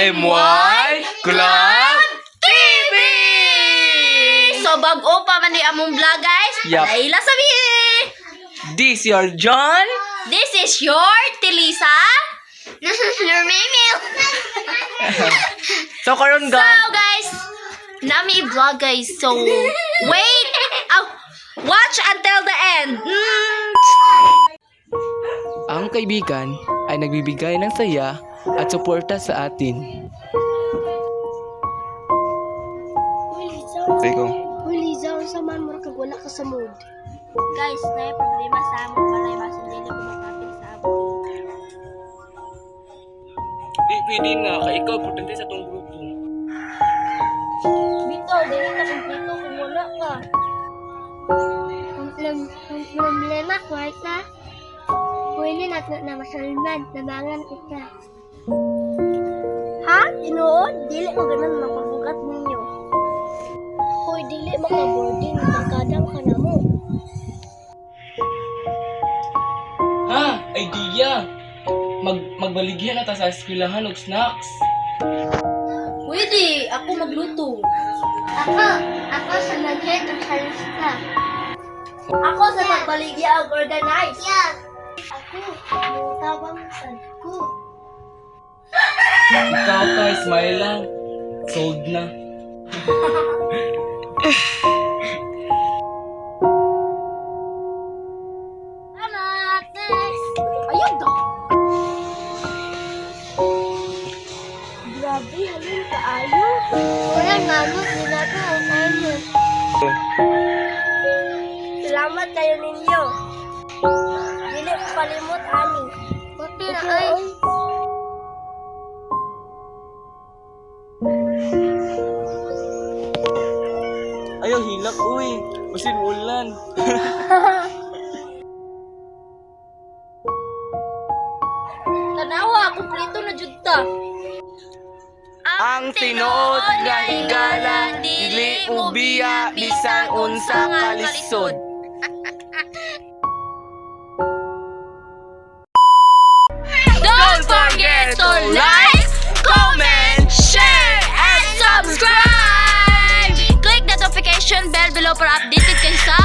MY Club TV! So, bago pa man ni among vlog, guys. Yup. Laila sabihin. This your John. This is your Tilisa. This is your Mimil. So karon So, ga. guys, nami vlog, guys. So, wait. Watch until the end. Ang kaibigan ay nagbibigay ng saya at suporta sa atin. Ikaw. Liza, ang saman mo kag wala ka sa mood. Guys, na problema sa among balay. Basin din ako makapil sa among. Di pwede na, kay ikaw importante sa tong grupo. Bito, dili na kumpleto kung wala ka. Ang problema, right na? Pwede na masalman, nabangan kita. Ha? Inoon? Dili ko ganun mapabugat ninyo. Hoy, dili makaboarding, magkadang ka na mo. Ha, idea. Magbaligyan na ta sa eskwelahan og snacks. Pwede, ako magluto. Ako sa nag-head ang salista. Ako sa pagbaligya ang organize. Yeah. Ako, yung tawang sad ko. Ikaw ka, smile lang. Sold na. Salamat! Next! Ayun daw! Grabe, halin ka ayos. Wala namot, ginagawa ang tayo. Salamat kayo ninyo. Dili ko kalimot, ani. Buti na ay. Ayaw hilak, uy. Usin ulan. Tanawa, kumpleto na jud ta. Ang tinuod nga higala, dili ubiya, bisang unsa nga lisod. Don't forget to like, comment, share, and subscribe! Click the notification bell below para updated kayo sa